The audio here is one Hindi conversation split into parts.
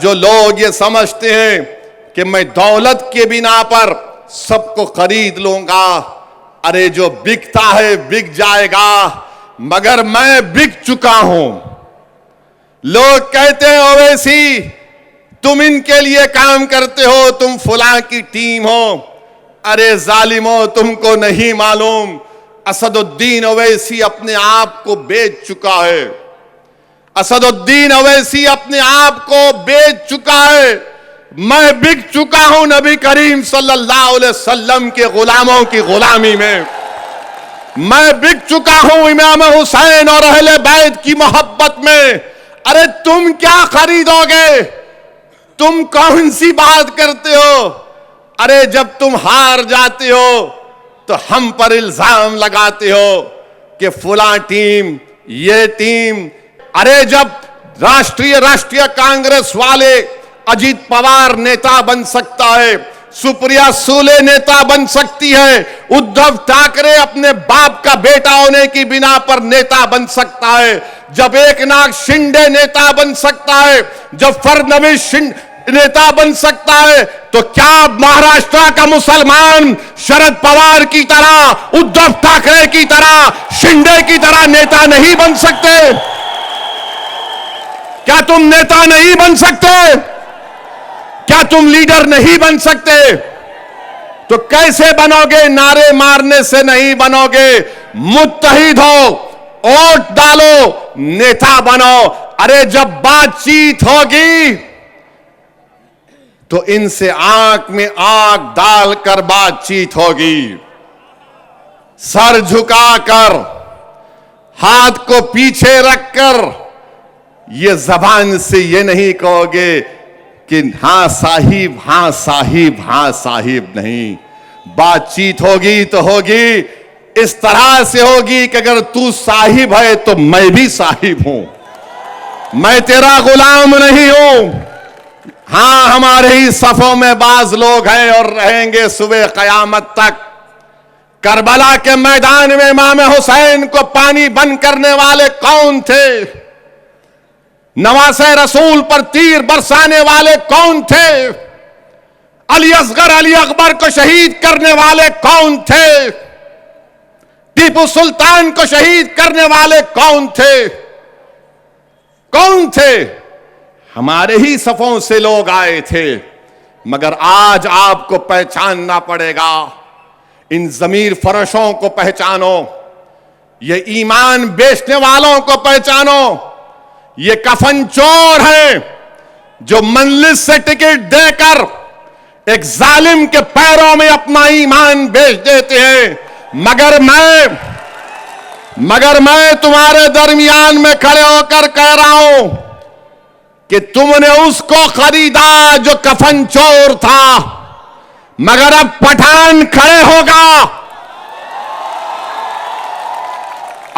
जो लोग ये समझते हैं कि मैं दौलत के बिना पर सबको खरीद लूंगा, अरे जो बिकता है बिक जाएगा, मगर मैं बिक चुका हूं। लोग कहते हैं ओवैसी तुम इनके लिए काम करते हो, तुम फलां की टीम हो। अरे जालिमो, तुमको नहीं मालूम असदुद्दीन ओवैसी अपने आप को बेच चुका है। असदुद्दीन ओवैसी अपने आप को बेच चुका है। मैं बिक चुका हूं नबी करीम सल्लल्लाहु अलैहि वसल्लम के गुलामों की गुलामी में। मैं बिक चुका हूं इमाम हुसैन और अहले बैत की मोहब्बत में। अरे तुम क्या खरीदोगे? तुम कौन सी बात करते हो? अरे जब तुम हार जाते हो तो हम पर इल्जाम लगाते हो कि फुला टीम, ये टीम। अरे जब राष्ट्रीय कांग्रेस वाले अजीत पवार नेता बन सकता है, सुप्रिया सूले नेता बन सकती है, उद्धव ठाकरे अपने बाप का बेटा होने की बिना पर नेता बन सकता है, जब एकनाथ शिंदे नेता बन सकता है, जब फडणवीस नेता बन सकता है, तो क्या महाराष्ट्र का मुसलमान शरद पवार की तरह, उद्धव ठाकरे की तरह, शिंदे की तरह नेता नहीं बन सकते? क्या तुम नेता नहीं बन सकते? क्या तुम लीडर नहीं बन सकते? तो कैसे बनोगे? नारे मारने से नहीं बनोगे। मुत्तहिद हो, वोट डालो, नेता बनो। अरे जब बातचीत होगी तो इनसे आंख में आंख डालकर बातचीत होगी। सर झुकाकर, हाथ को पीछे रखकर, ये जबान से ये नहीं कहोगे कि हां साहिब, हां साहिब, हां साहिब। नहीं, बातचीत होगी तो होगी इस तरह से होगी कि अगर तू साहिब है तो मैं भी साहिब हूं, मैं तेरा गुलाम नहीं हूं। हां, हमारे ही सफों में बाज लोग हैं और रहेंगे सुबह कयामत तक। करबला के मैदान में इमाम हुसैन को पानी बंद करने वाले कौन थे? नवासे रसूल पर तीर बरसाने वाले कौन थे? अली असगर, अली अकबर को शहीद करने वाले कौन थे? टीपू सुल्तान को शहीद करने वाले कौन थे? कौन थे? हमारे ही सफों से लोग आए थे। मगर आज आपको पहचानना पड़ेगा। इन जमीर फरोशों को पहचानो, ये ईमान बेचने वालों को पहचानो। ये कफन चोर हैं जो मंजिल से टिकट देकर एक जालिम के पैरों में अपना ईमान बेच देते हैं। मगर मैं तुम्हारे दरमियान में खड़े होकर कह रहा हूं कि तुमने उसको खरीदा जो कफन चोर था, मगर अब पठान खड़े होगा,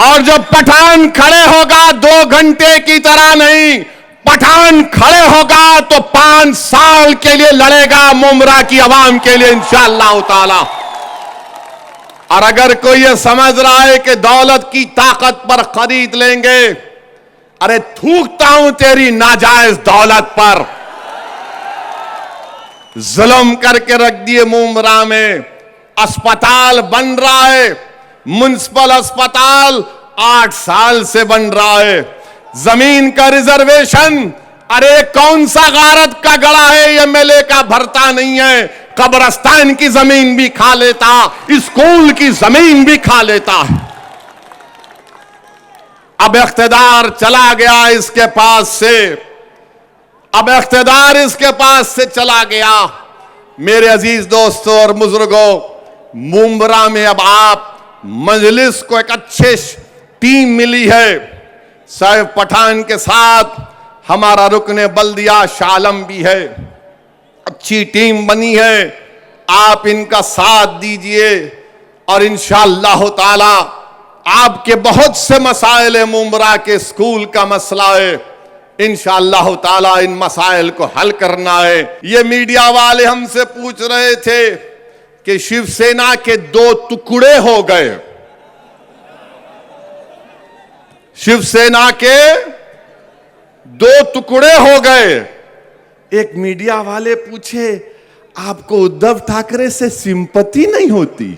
और जब पठान खड़े होगा 2 घंटे की तरह नहीं, पठान खड़े होगा तो 5 साल के लिए लड़ेगा मुमरा की आवाम के लिए इंशाअल्लाह ताला। और अगर कोई ये समझ रहा है कि दौलत की ताकत पर खरीद लेंगे, अरे थूकता हूं तेरी नाजायज दौलत पर। जुल्म करके रख दिए मुमरा में। अस्पताल बन रहा है, म्युनिसिपल अस्पताल 8 साल से बन रहा है। जमीन का रिजर्वेशन, अरे कौन सा गारत का गड़ा है, एमएलए का भरता नहीं है। कब्रिस्तान की जमीन भी खा लेता, स्कूल की जमीन भी खा लेता है। अब इख्तिदार चला गया इसके पास से, अब इख्तिदार इसके पास से चला गया। मेरे अजीज दोस्तों और बुजुर्गों, मुंब्रा में अब आप मजलिस को एक अच्छे टीम मिली है। साहिब पठान के साथ हमारा रुकने बल्दिया शालम भी है, अच्छी टीम बनी है। आप इनका साथ दीजिए और इंशाअल्लाह ताला आपके बहुत से मसाइल है। मुंब्रा के स्कूल का मसला है, इंशाअल्लाह ताला इन मसाइल को हल करना है। ये मीडिया वाले हमसे पूछ रहे थे कि शिवसेना के 2 टुकड़े हो गए। शिवसेना के 2 टुकड़े हो गए। एक मीडिया वाले पूछे, आपको उद्धव ठाकरे से सिंपैथी नहीं होती?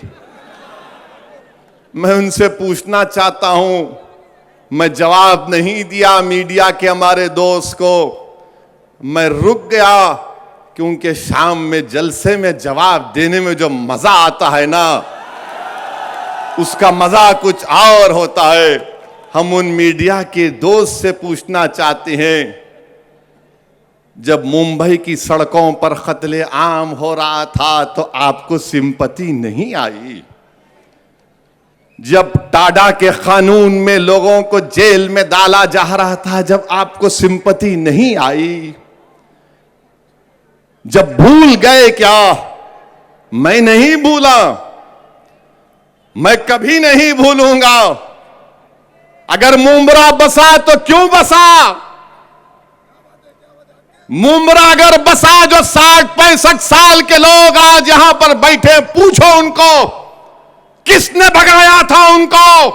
मैं उनसे पूछना चाहता हूं, मैं जवाब नहीं दिया मीडिया के हमारे दोस्त को, मैं रुक गया, क्योंकि शाम में जलसे में जवाब देने में जो मजा आता है ना, उसका मजा कुछ और होता है। हम उन मीडिया के दोस्त से पूछना चाहते हैं, जब मुंबई की सड़कों पर कत्ले आम हो रहा था तो आपको सिंपैथी नहीं आई? जब टाडा के कानून में लोगों को जेल में डाला जा रहा था, जब आपको सिंपैथी नहीं आई? जब भूल गए क्या? मैं नहीं भूला, मैं कभी नहीं भूलूंगा। अगर मुंब्रा बसा तो क्यों बसा? मुंब्रा अगर बसा, जो 60-65 साल के लोग आज यहां पर बैठे, पूछो उनको किसने भगाया था उनको,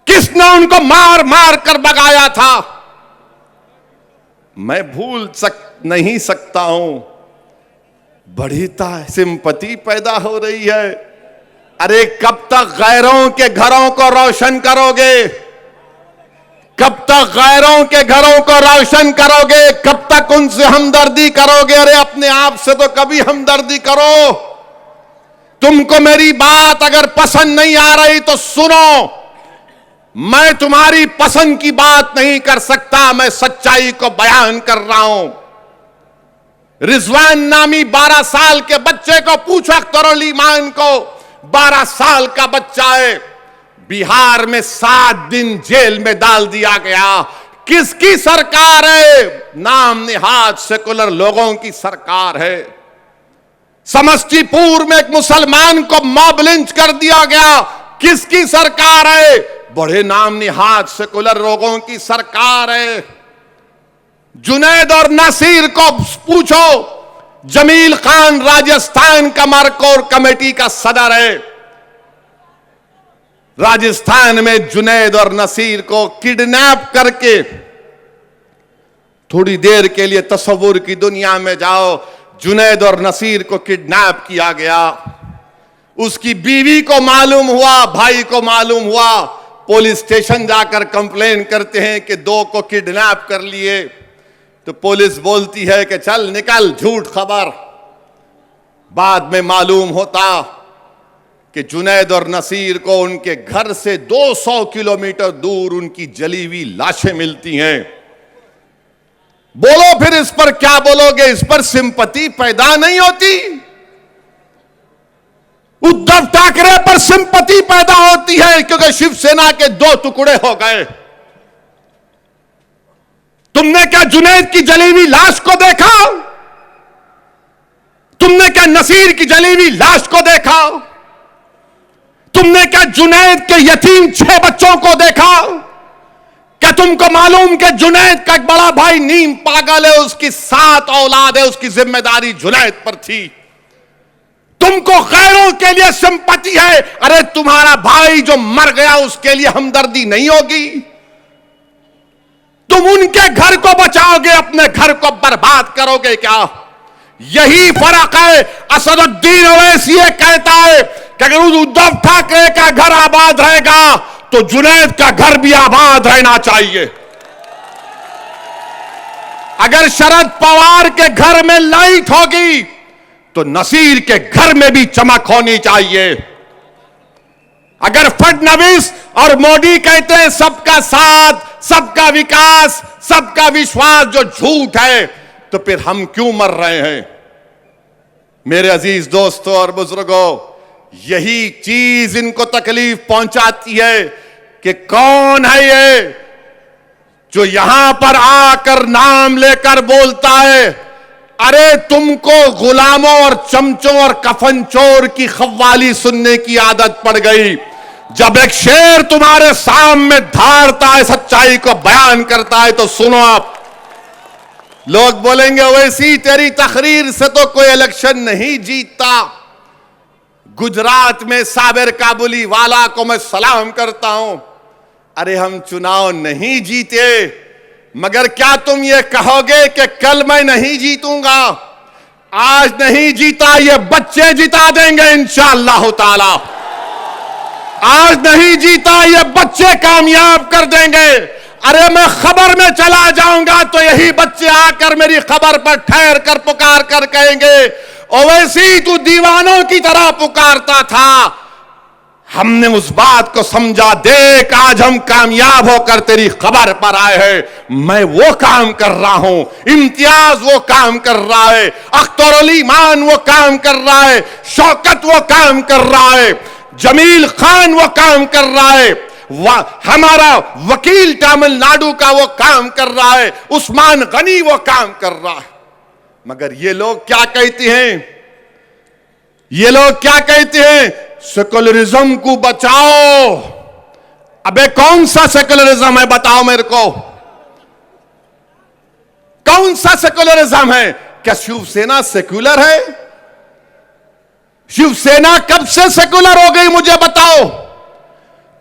किसने उनको मार मार कर भगाया था? मैं भूल नहीं सकता हूं। बड़ी सिंपैथी पैदा हो रही है। अरे कब तक गैरों के घरों को रोशन करोगे? कब तक गैरों के घरों को रोशन करोगे? कब तक उनसे हमदर्दी करोगे? अरे अपने आप से तो कभी हमदर्दी करो। तुमको मेरी बात अगर पसंद नहीं आ रही तो सुनो, मैं तुम्हारी पसंद की बात नहीं कर सकता, मैं सच्चाई को बयान कर रहा हूं। रिजवान नामी 12 साल के बच्चे को पूछा, अख्तर ईमान को, 12 साल का बच्चा है, बिहार में 7 दिन जेल में डाल दिया गया। किसकी सरकार है? नाम निहाद सेकुलर लोगों की सरकार है। समस्तीपुर में एक मुसलमान को मॉब लिंच कर दिया गया। किसकी सरकार है? बड़े नाम निहाद सेकुलर लोगों की सरकार है। जुनैद और नसीर को पूछो, जमील खान राजस्थान का मरकोर कमेटी का सदर है। राजस्थान में जुनैद और नसीर को किडनैप करके, थोड़ी देर के लिए तस्वुर की दुनिया में जाओ, जुनैद और नसीर को किडनैप किया गया। उसकी बीवी को मालूम हुआ, भाई को मालूम हुआ, पुलिस स्टेशन जाकर कंप्लेन करते हैं कि 2 को किडनैप कर लिए। तो पुलिस बोलती है कि चल निकल, झूठ खबर। बाद में मालूम होता कि जुनैद और नसीर को उनके घर से 200 किलोमीटर दूर उनकी जली हुई लाशें मिलती हैं। बोलो फिर इस पर क्या बोलोगे? इस पर सिंपैथी पैदा नहीं होती? उद्धव ठाकरे पर सिंपैथी पैदा होती है क्योंकि शिवसेना के 2 टुकड़े हो गए। तुमने क्या जुनैद की जली हुई लाश को देखा? तुमने क्या नसीर की जली हुई लाश को देखा? तुमने क्या जुनैद के यतीम 6 बच्चों को देखा? क्या तुमको मालूम कि जुनैद का एक बड़ा भाई नीम पागल है, उसकी 7 औलाद है, उसकी जिम्मेदारी जुनैद पर थी। तुमको गैरों के लिए सिंपैथी है, अरे तुम्हारा भाई जो मर गया उसके लिए हमदर्दी नहीं होगी? तुम उनके घर को बचाओगे, अपने घर को बर्बाद करोगे क्या? यही फर्क है। असदुद्दीन ओवैसी कहता है कि अगर उद्धव ठाकरे का घर आबाद रहेगा तो जुनैद का घर भी आबाद रहना चाहिए। अगर शरद पवार के घर में लाइट होगी तो नसीर के घर में भी चमक होनी चाहिए। अगर फडणवीस और मोदी कहते हैं सबका साथ, सबका विकास, सबका विश्वास, जो झूठ है, तो फिर हम क्यों मर रहे हैं? मेरे अजीज दोस्तों और बुजुर्गों, यही चीज इनको तकलीफ पहुंचाती है कि कौन है ये जो यहां पर आकर नाम लेकर बोलता है, अरे तुमको गुलामों और चमचों और कफन चोर की खव्वाली सुनने की आदत पड़ गई। जब एक शेर तुम्हारे सामने धारता है, सच्चाई को बयान करता है, तो सुनो आप। लोग बोलेंगे वैसी तेरी तकरीर से तो कोई इलेक्शन नहीं जीतता। गुजरात में साबिर काबुली वाला को मैं सलाम करता हूं। अरे हम चुनाव नहीं जीते, मगर क्या तुम ये कहोगे कि कल मैं नहीं जीतूंगा? आज नहीं जीता, ये बच्चे जिता देंगे इंशाअल्लाह ताला। आज नहीं जीता, ये बच्चे कामयाब कर देंगे। अरे मैं खबर में चला जाऊंगा तो यही बच्चे आकर मेरी खबर पर ठहर कर पुकार कर कहेंगे, ओवैसी तू दीवानों की तरह पुकारता था, हमने उस बात को समझा, देख आज हम कामयाब होकर तेरी खबर पर आए हैं। मैं वो काम कर रहा हूं, इम्तियाज वो काम कर रहा है, अख्तरुल ईमान वो काम कर रहा है, शौकत वो काम कर रहा है, जमील खान वो काम कर रहा है, हमारा वकील तमिलनाडु का वो काम कर रहा है, उस्मान गनी वो काम कर रहा है। मगर ये लोग क्या कहते हैं? ये लोग क्या कहते हैं? सेकुलरिज्म को बचाओ। अबे कौन सा सेकुलरिज्म है बताओ मेरे को, कौन सा सेकुलरिज्म है? क्या शिवसेना सेक्युलर है? शिवसेना कब से सेकुलर हो गई मुझे बताओ?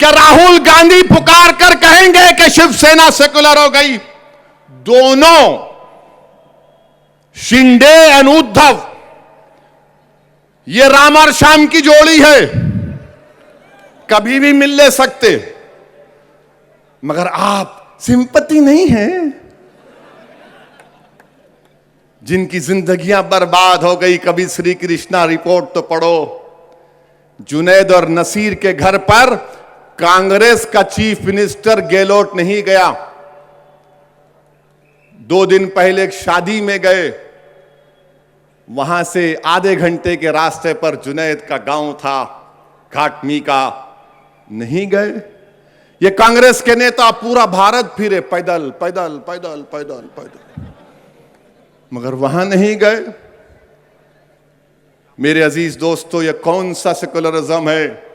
क्या राहुल गांधी पुकार कर कहेंगे कि शिवसेना सेकुलर हो गई? दोनों शिंदे एंड उद्धव, ये राम और श्याम की जोड़ी है, कभी भी मिल ले सकते। मगर आप सिंपैथी नहीं है, जिनकी जिंदगियां बर्बाद हो गई। कभी श्री कृष्णा रिपोर्ट तो पढ़ो, जुनैद और नसीर के घर पर कांग्रेस का चीफ मिनिस्टर गहलोत नहीं गया। 2 दिन पहले एक शादी में गए, वहां से आधे घंटे के रास्ते पर जुनैद का गांव था, घाटमी का, नहीं गए। ये कांग्रेस के नेता पूरा भारत फिरे, पैदल पैदल पैदल पैदल पैदल, मगर वहां नहीं गए। मेरे अजीज दोस्तों, ये कौन सा सेकुलरिज्म है?